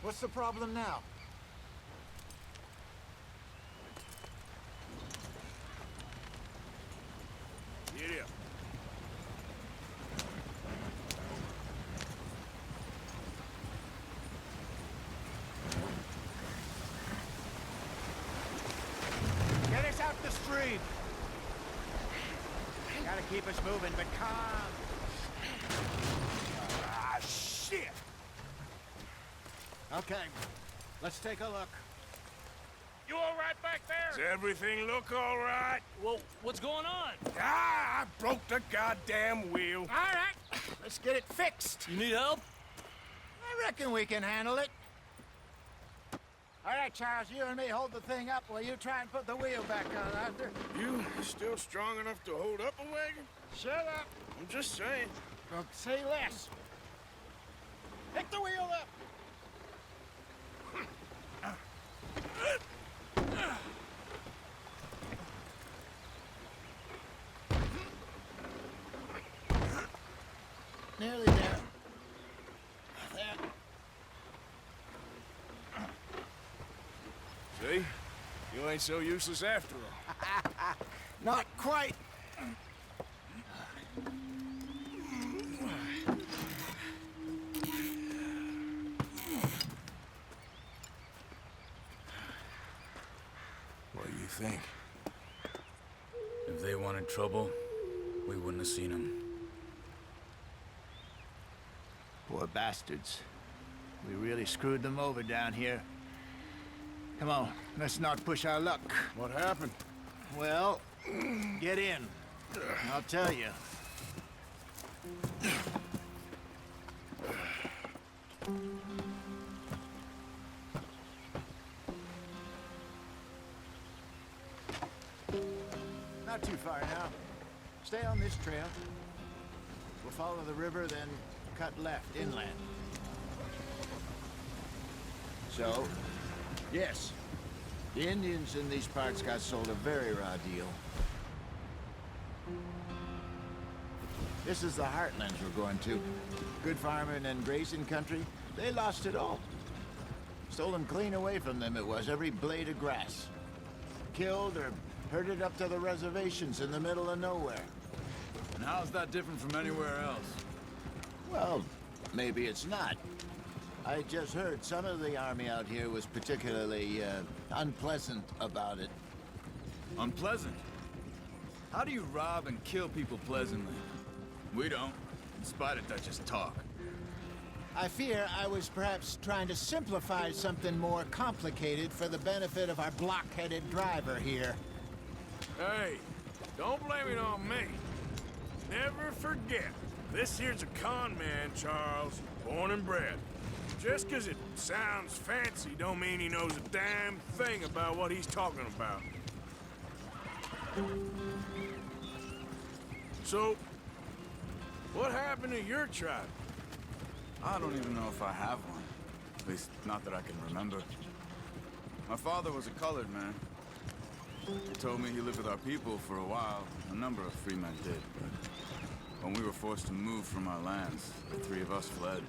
What's the problem now? Get up. Get us out the stream! Gotta keep us moving, but calm. Ah, shit! Okay, let's take a look. You all right back Does there? everything look all right? Well, what's going on? Ah, I broke the goddamn wheel. All right, let's get it fixed. You need help? I reckon we can handle it. All right, Charles, you and me hold the thing up while you try and put the wheel back on, Arthur. You still strong enough to hold up a wagon? Shut up. I'm just saying. Don't say less. Pick the wheel up. Nearly there. There. See? You ain't so useless after all. Not quite. What do you think? If they wanted trouble, we wouldn't have seen them. Poor bastards. We really screwed them over down here. Come on, let's not push our luck. What happened? Well, get in. I'll tell you. Not too far now. Stay on this trail. We'll follow the river, then cut left inland. So, yes, the Indians in these parts got sold a very raw deal. This is the heartlands we're going to. Good farming and grazing country, they lost it all. Stolen clean away from them it was, every blade of grass. Killed or herded up to the reservations in the middle of nowhere. And how's that different from anywhere else? Well, maybe it's not. I just heard some of the army out here was particularly, unpleasant about it. Unpleasant? How do you rob and kill people pleasantly? We don't, in spite of Dutch's talk. I fear I was perhaps trying to simplify something more complicated for the benefit of our block-headed driver here. Hey, don't blame it on me. Never forget, this here's a con man, Charles, born and bred. Just 'cause it sounds fancy don't mean he knows a damn thing about what he's talking about. So, what happened to your tribe? I don't even know if I have one. At least, not that I can remember. My father was a colored man. He told me he lived with our people for a while. A number of free men did, but when we were forced to move from our lands, the three of us fled.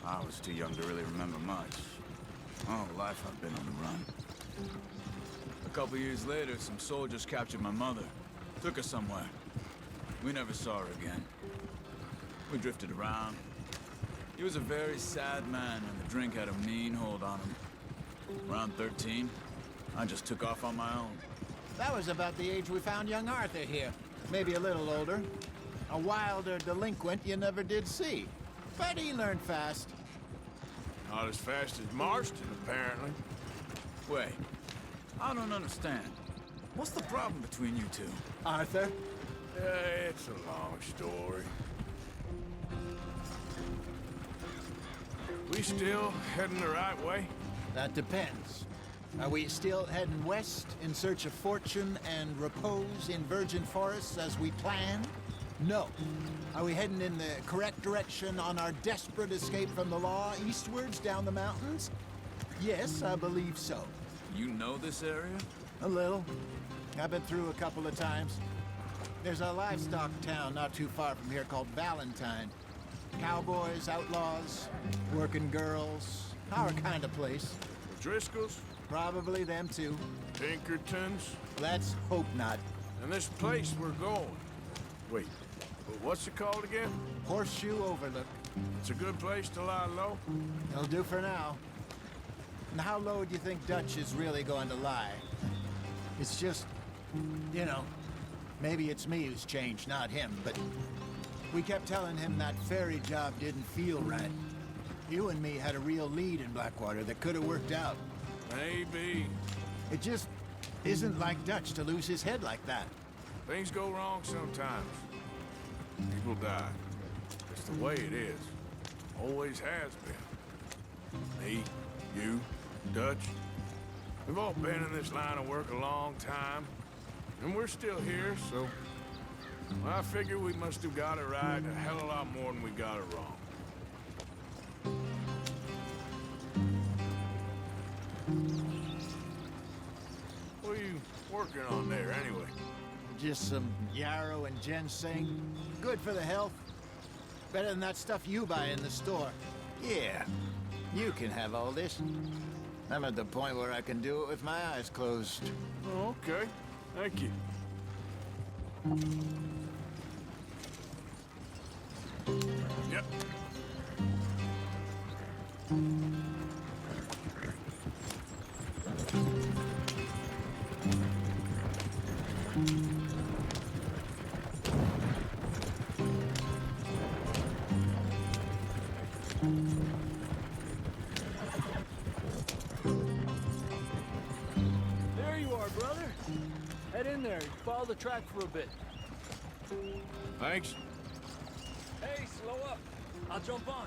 I was too young to really remember much. All life I've been on the run. A couple years later, some soldiers captured my mother. Took her somewhere. We never saw her again. We drifted around. He was a very sad man, and the drink had a mean hold on him. Around 13, I just took off on my own. That was about the age we found young Arthur here. Maybe a little older. A wilder delinquent you never did see. But he learned fast. Not as fast as Marston, apparently. Wait, I don't understand. What's the problem between you two? Arthur? It's a long story. We still heading the right way? That depends. Are we still heading west in search of fortune and repose in virgin forests as we planned? No. Are we heading in the correct direction on our desperate escape from the law eastwards down the mountains? Yes, I believe so. You know this area? A little. I've been through a couple of times. There's a livestock town not too far from here called Valentine. Cowboys, outlaws, working girls, Our kind of place. The Driscolls? Probably them too. Pinkertons? Let's hope not. And this place we're going. Wait, what's it called again? Horseshoe Overlook. It's a good place to lie low? It'll do for now. And how low do you think Dutch is really going to lie? It's just, you know, maybe it's me who's changed, not him, but we kept telling him that ferry job didn't feel right. You and me had a real lead in Blackwater that could have worked out. Maybe. It just isn't like Dutch to lose his head like that. Things go wrong sometimes. People die. It's the way it is. Always has been. Me, you, Dutch. We've all been in this line of work a long time. And we're still here, so... well, I figure we must have got it right a hell of a lot more than we got it wrong. What are you working on there, anyway? Just some yarrow and ginseng. Good for the health. Better than that stuff you buy in the store. Yeah, you can have all this. I'm at the point where I can do it with my eyes closed. Oh, okay. Thank you. Yep. There you are, brother. Head in there. Follow the track for a bit. Thanks. Hey, slow up. I'll jump on.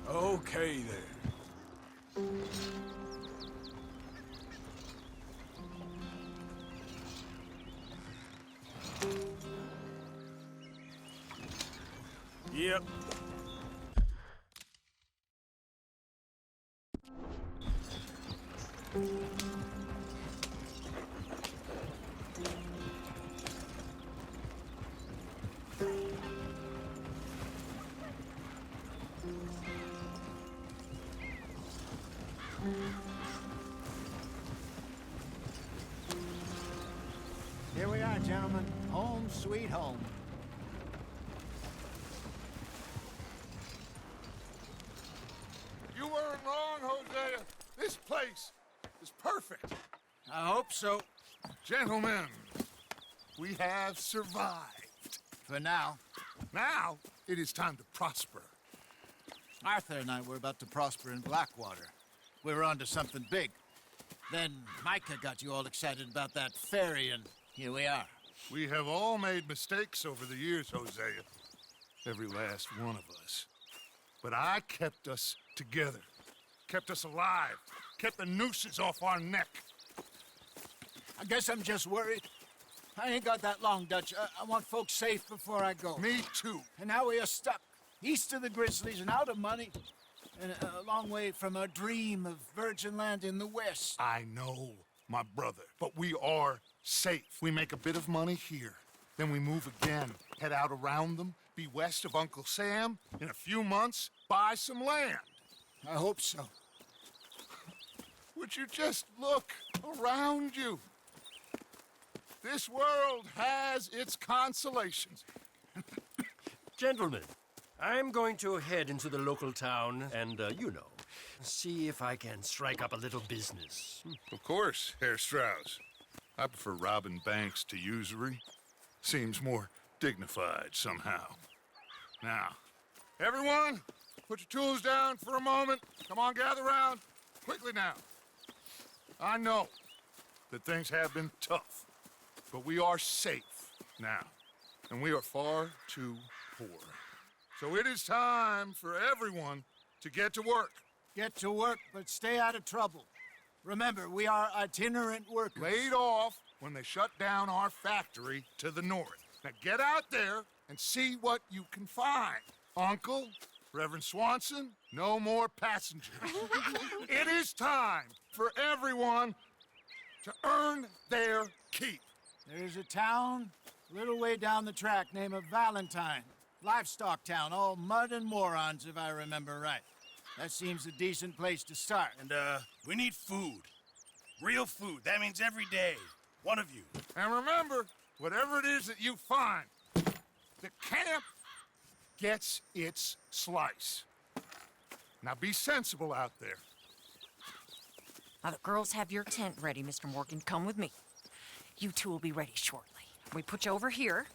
Okay, there. Yep. Here we are, gentlemen. Home sweet home. You weren't wrong, Hosea. This place is perfect. I hope so. Gentlemen, we have survived. For now. Now, it is time to prosper. Arthur and I were about to prosper in Blackwater. We were onto something big. Then Micah got you all excited about that ferry, and here we are. We have all made mistakes over the years, Hosea. Every last one of us. But I kept us together. Kept us alive. Kept the nooses off our neck. I guess I'm just worried. I ain't got that long, Dutch. I want folks safe before I go. Me too. And now we are stuck, east of the Grizzlies and out of money, and a long way from our dream of virgin land in the west. I know, my brother, but we are safe. We make a bit of money here, then we move again, head out around them, be west of Uncle Sam, in a few months, buy some land. I hope so. Would you just look around you? This world has its consolations. Gentlemen, I'm going to head into the local town and, you know, see if I can strike up a little business. Of course, Herr Strauss. I prefer robbing banks to usury. Seems more dignified somehow. Now, everyone, put your tools down for a moment. Come on, gather round. Quickly now. I know that things have been tough, but we are safe now, and we are far too poor. So it is time for everyone to get to work. Get to work, but stay out of trouble. Remember, we are itinerant workers. Laid off when they shut down our factory to the north. Now get out there and see what you can find. Uncle, Reverend Swanson, no more passengers. It is time for everyone to earn their keep. There's a town a little way down the track named Valentine. Livestock town, all mud and morons, if I remember right. That seems a decent place to start. And, we need food. Real food. That means every day. One of you. And remember, whatever it is that you find, the camp gets its slice. Now be sensible out there. Now, the girls have your tent ready, Mr. Morgan. Come with me. You two will be ready shortly. We put you over here.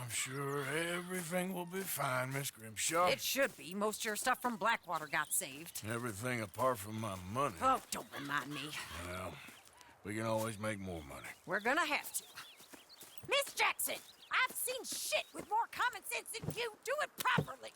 I'm sure everything will be fine, Miss Grimshaw. It should be. Most of your stuff from Blackwater got saved. Everything apart from my money. Oh, don't remind me. Well, we can always make more money. We're gonna have to. Miss Jackson, I've seen shit with more common sense than you. Do it properly.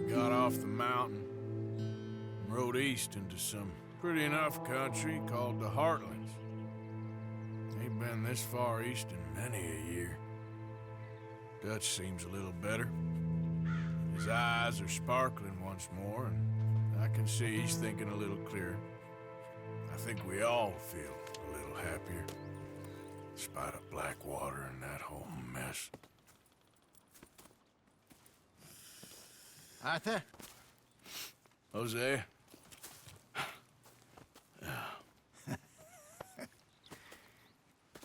Got off the mountain and rode east into some pretty enough country called the Heartlands. Ain't been this far east in many a year. Dutch seems a little better. His eyes are sparkling once more, and I can see he's thinking a little clearer. I think we all feel a little happier, in spite of Blackwater and that whole mess. Arthur? Jose?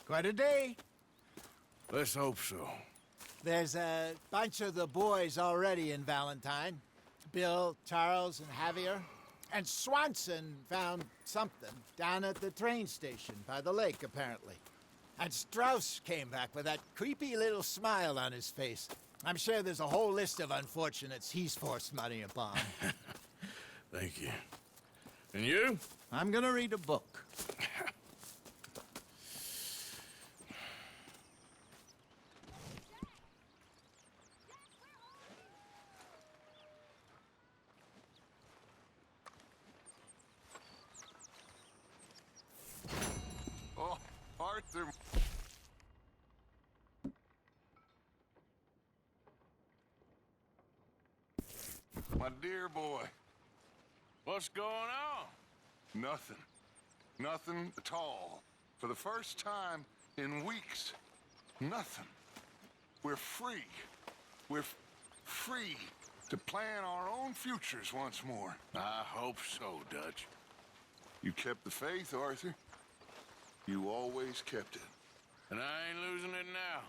Quite a day. Let's hope so. There's a bunch of the boys already in Valentine. Bill, Charles, and Javier. And Swanson found something down at the train station by the lake, apparently. And Strauss came back with that creepy little smile on his face. I'm sure there's a whole list of unfortunates he's forced money upon. Thank you. And you? I'm gonna read a book. Oh, Arthur. My dear boy. What's going on? Nothing. Nothing at all. For the first time in weeks. Nothing. We're free. We're free to plan our own futures once more. I hope so, Dutch. You kept the faith, Arthur. You always kept it. And I ain't losing it now.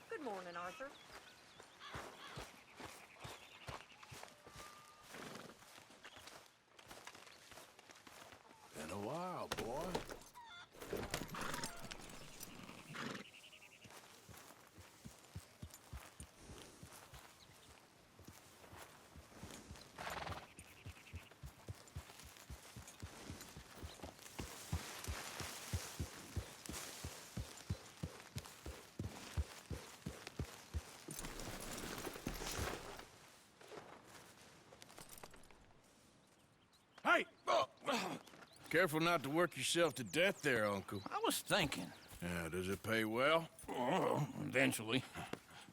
Good morning, Arthur. Been a while, boy. Hey! Oh. Careful not to work yourself to death there, Uncle. I was thinking. Yeah, does it pay well? Oh, eventually.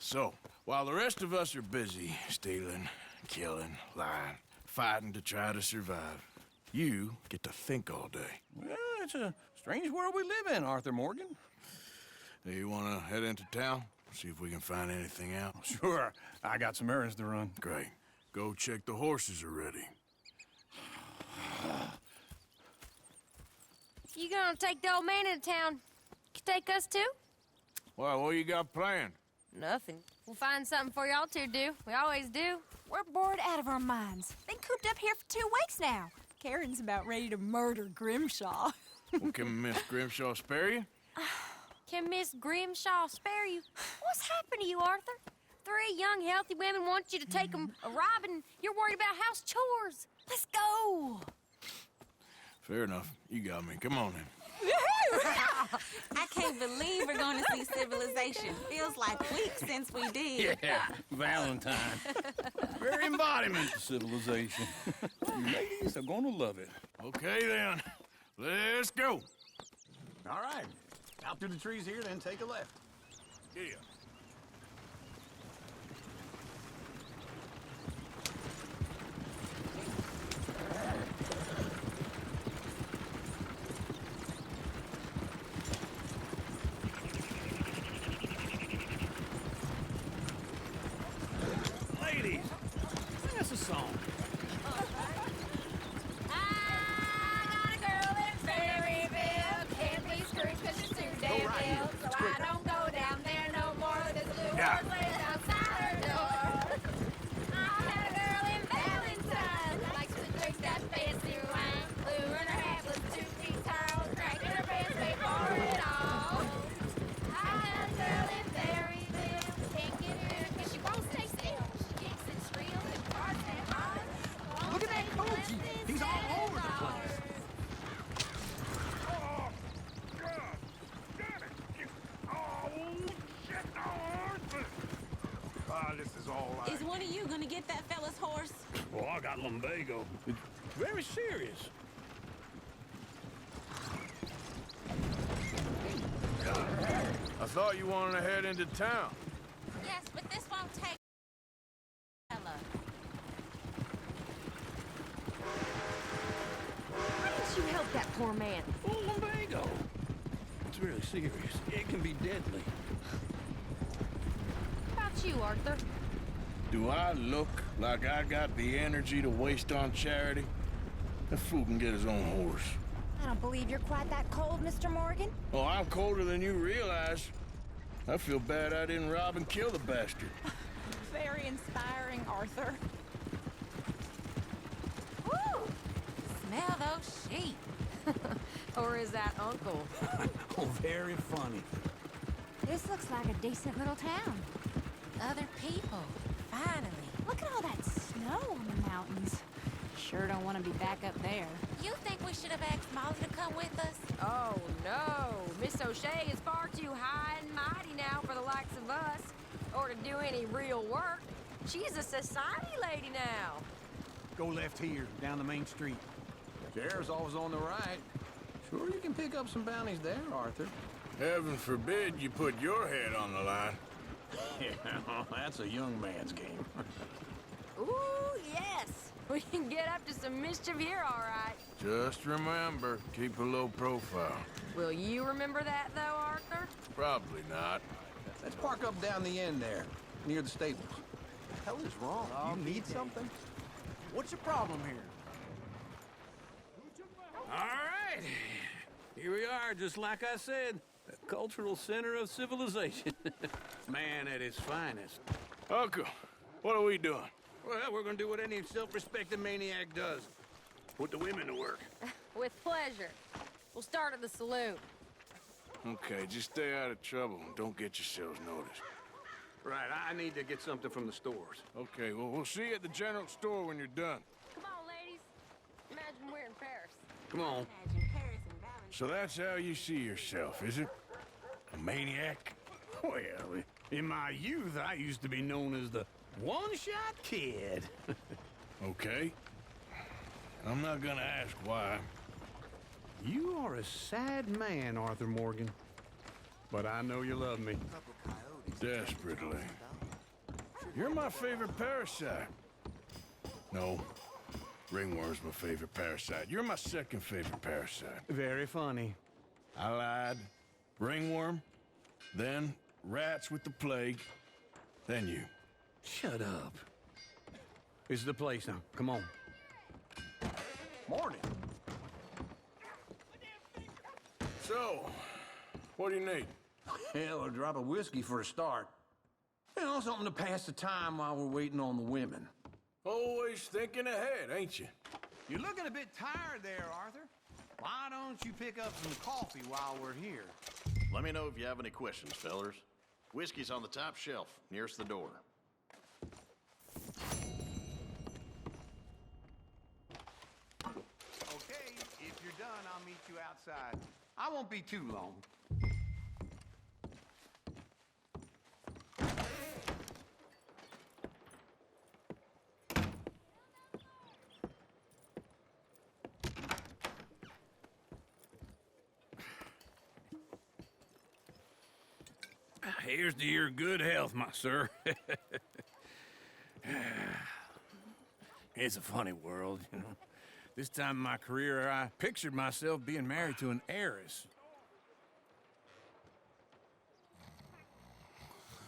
So, While the rest of us are busy stealing, killing, lying, fighting to try to survive, you get to think all day. Well, it's a strange world we live in, Arthur Morgan. Hey, you want to head into town? See if we can find anything out? Sure, I got some errands to run. Great. Go check the horses are ready. You gonna take the old man into town? You take us too? Well, what you got planned? Nothing. We'll find something for y'all to do. We always do. We're bored out of our minds. Been cooped up here for 2 weeks now. Karen's about ready to murder Grimshaw. Well, can Miss Grimshaw spare you? Can Miss Grimshaw spare you? What's happened to you, Arthur? 3 young, healthy women want you to take them a robbing. You're worried about house chores. Let's go. Fair enough. You got me. Come on then. I can't believe we're going to see civilization. Feels like weeks since we did. Yeah, Valentine. Very embodiment of civilization. Ladies are gonna love it. Okay then. Let's go. All right. Out through the trees here, then take a left. Yeah. Ladies, sing us a song. I got a girl in Berryville. Can't be screwed 'cause she's too damn ill. So I don't go down there no more. There's a blue Yeah. horse laid outside her door. I had a girl in Valentine. Likes to drink that fancy wine. Blue in her hat was 2 feet tall. Crack in her pants, paid for it all. I had a girl in Berryville. Can't get her 'cause she won't stay still. She kicks and squeals and farts and hollers. Look at that Koji. He's all over the place. This is all right. Is one of you going to get that fella's horse? Well, I got lumbago. It's very serious. I thought you wanted to head into town. Yes, but this won't take fella. Why didn't you help that poor man? Oh, lumbago. It's really serious. It can be deadly. How about you, Arthur? Do I look like I got the energy to waste on charity? That fool can get his own horse. I don't believe you're quite that cold, Mr. Morgan. Oh, I'm colder than you realize. I feel bad I didn't rob and kill the bastard. Very inspiring, Arthur. Woo! Smell those sheep. Or is that Uncle? Oh, very funny. This looks like a decent little town. Other people, finally. Look at all that snow on the mountains. Sure don't want to be back up there. You think we should have asked Molly to come with us? Oh, no. Miss O'Shea is far too high and mighty now for the likes of us, or to do any real work. She's a society lady now. Go left here, down the main street. Sheriff's always on the right. Sure you can pick up some bounties there, Arthur. Heaven forbid you put your head on the line. Yeah, that's a young man's game. Ooh, yes. We can get up to some mischief here, all right. Just remember, keep a low profile. Will you remember that, though, Arthur? Probably not. Let's park up down the end there, near the stables. What the hell is wrong? You need something? What's your problem here? All right. Here we are, just like I said. The cultural center of civilization. Man at his finest. Uncle, what are we doing? Well, we're gonna do what any self-respecting maniac does. Put the women to work. With pleasure. We'll start at the saloon. Okay, just stay out of trouble and don't get yourselves noticed. Right, I need to get something from the stores. Okay, well, we'll see you at the general store when you're done. Come on, ladies. Imagine we're in Paris. Come on. Imagine Paris and Valentine. So that's how you see yourself, is it? A maniac? Well, in my youth, I used to be known as the one-shot kid. Okay. I'm not gonna ask why. You are a sad man, Arthur Morgan. But I know you love me. Desperately. You're my favorite parasite. No, ringworm's my favorite parasite. You're my second favorite parasite. Very funny. I lied. Ringworm, then rats with the plague, then you. Shut up. This is the place now. Come on. Morning. So, what do you need? Hell, a drop of whiskey for a start. You know, something to pass the time while we're waiting on the women. Always thinking ahead, ain't you? You're looking a bit tired there, Arthur. Why don't you pick up some coffee while we're here? Let me know if you have any questions, fellers. Whiskey's on the top shelf, nearest the door. Okay, if you're done, I'll meet you outside. I won't be too long. Here's to your good health, my sir. It's a funny world, you know. This time in my career, I pictured myself being married to an heiress.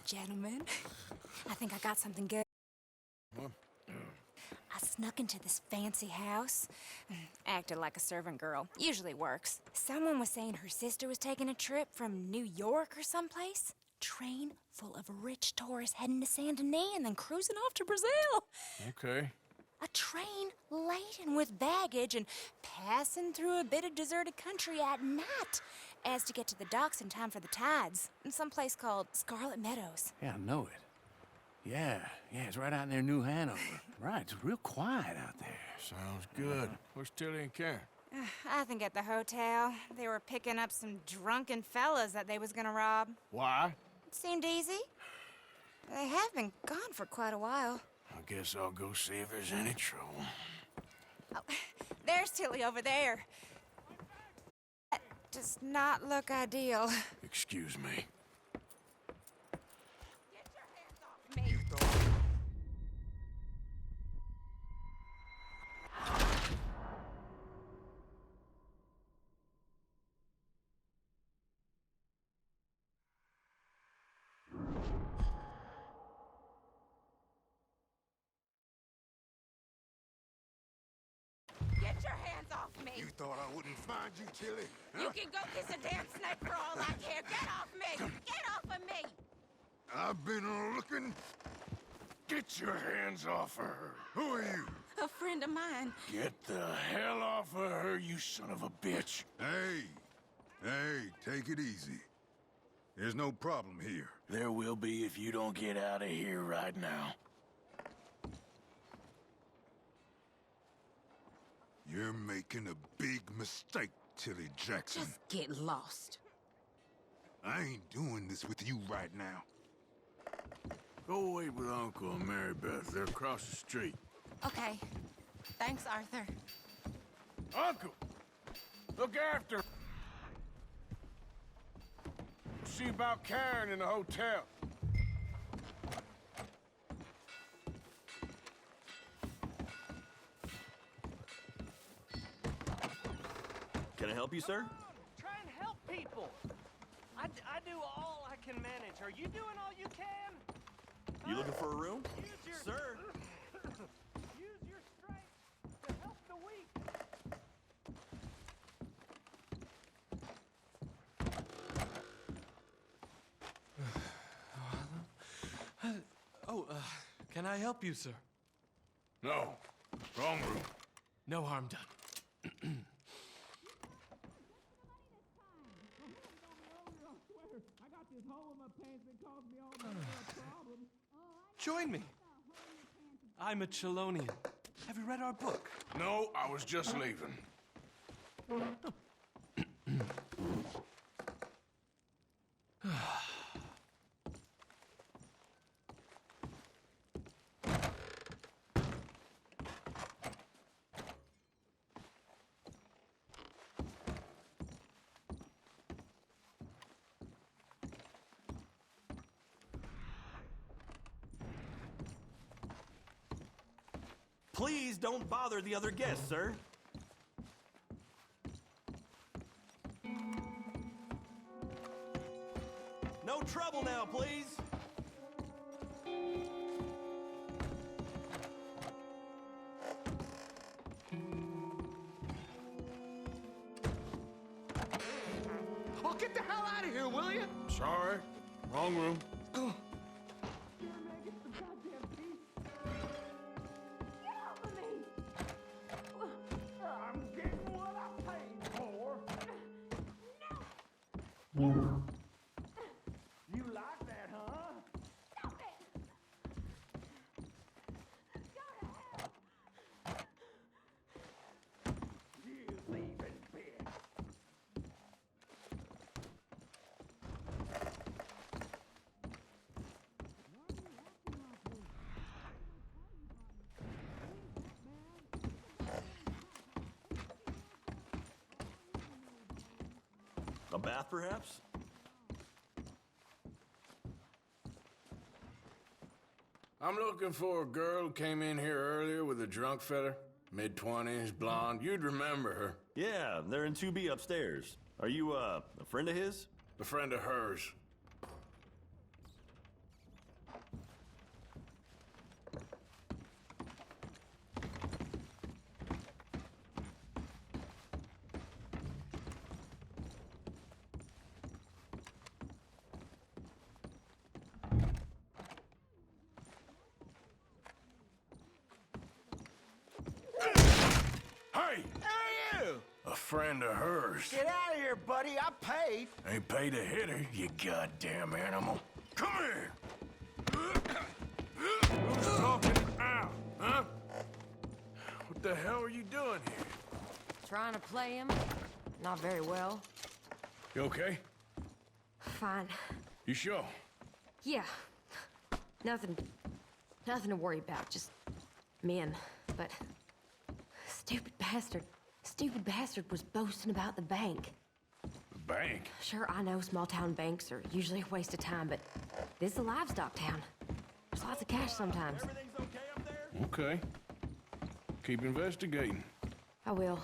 Gentlemen, I think I got something good. What? I snuck into this fancy house, acted like a servant girl. Usually works. Someone was saying her sister was taking a trip from New York or someplace. Train full of rich tourists heading to Saint Denis and then cruising off to Brazil. Okay. A train laden with baggage and passing through a bit of deserted country at night as to get to the docks in time for the tides in some place called Scarlet Meadows. Yeah, I know it. Yeah, it's right out near New Hanover. Right, it's real quiet out there. Sounds good. Where's Tilly and Karen? I think at the hotel. They were picking up some drunken fellas that they was gonna rob. Why? It seemed easy. They have been gone for quite a while. I guess I'll go see if there's any trouble. Oh, there's Tilly over there. That does not look ideal. Excuse me. Get your hands off me! Get your hands off me! You thought I wouldn't find you, Tilly? You can go kiss a damn snake for all I care. Get off me! Get off of me! I've been looking. Get your hands off of her. Who are you? A friend of mine. Get the hell off of her, you son of a bitch. Hey, take it easy. There's no problem here. There will be if you don't get out of here right now. You're making a big mistake, Tilly Jackson. Just get lost. I ain't doing this with you right now. Go wait with Uncle and Mary Beth. They're across the street. Okay. Thanks, Arthur. Uncle! Look after her. See about Karen in the hotel. Can I help you, sir? Try and help people. I do all I can manage. Are you doing all you can? You looking for a room? Use your, Sir? use your strength to help the weak. Can I help you, sir? No. Wrong room. No harm done. Join me. I'm a Chelonian. Have you read our book? No, I was just leaving. Please don't bother the other guests, sir. No trouble now, please. Oh, get the hell out of here, will you? Sorry. Wrong room. I'm getting what I paid for. You like that, huh? Stop it! Go to hell! You leaving bitch. A bath, perhaps? I'm looking for a girl who came in here earlier with a drunk fella. Mid-20s, blonde. You'd remember her. Yeah, they're in 2B upstairs. Are you, a friend of his? A friend of hers. Hey! Hey, you! A friend of hers. Get out of here, buddy. I paid. Ain't paid to hit her, you goddamn animal. Come here! Who's talking now, huh? What the hell are you doing here? Trying to play him? Not very well. You okay? Fine. You sure? Yeah. Nothing to worry about. Just men. But stupid bastard was boasting about the bank. The bank? Sure, I know small town banks are usually a waste of time, but this is a livestock town. There's lots of cash sometimes. Everything's okay up there? Okay. Keep investigating. I will.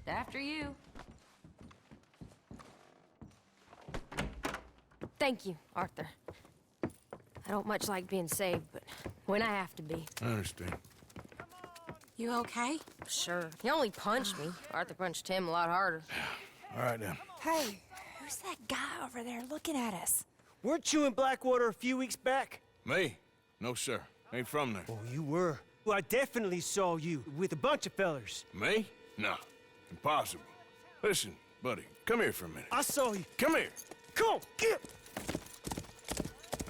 After you. Thank you, Arthur. I don't much like being saved, but when I have to be. I understand. You okay? Sure. He only punched me. Arthur punched him a lot harder. All right, then. Hey, who's that guy over there looking at us? Weren't you in Blackwater a few weeks back? Me? No, sir. Ain't from there. Oh, you were. Well, I definitely saw you with a bunch of fellers. Me? No. Impossible. Listen, buddy, come here for a minute. I saw you. Come here. Come on, get!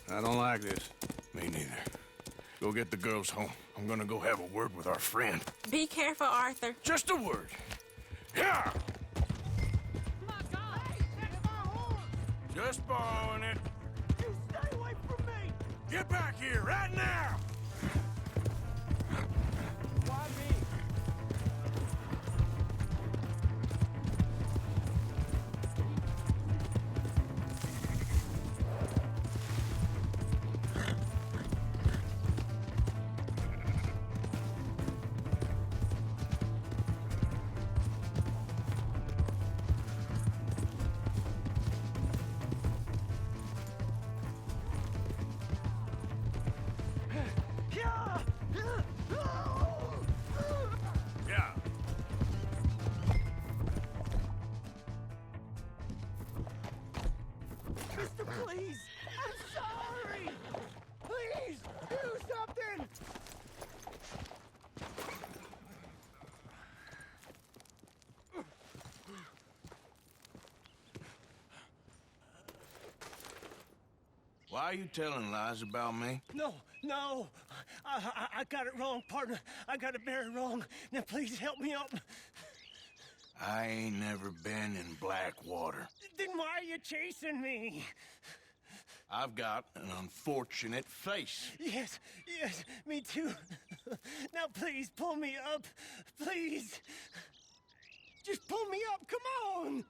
I don't like this. Me neither. Go get the girls home. I'm gonna go have a word with our friend. Be careful, Arthur. Just a word. Yeah! Just borrowing it. You stay away from me! Get back here right now! Why me? Yeah. Mister, please! I'm sorry! Please, do something! Why are you telling lies about me? No. I got it wrong, partner. I got it very wrong. Now, please help me up. I ain't never been in Blackwater. Then why are you chasing me? I've got an unfortunate face. Yes, me too. Now, please, pull me up. Please. Just pull me up, come on.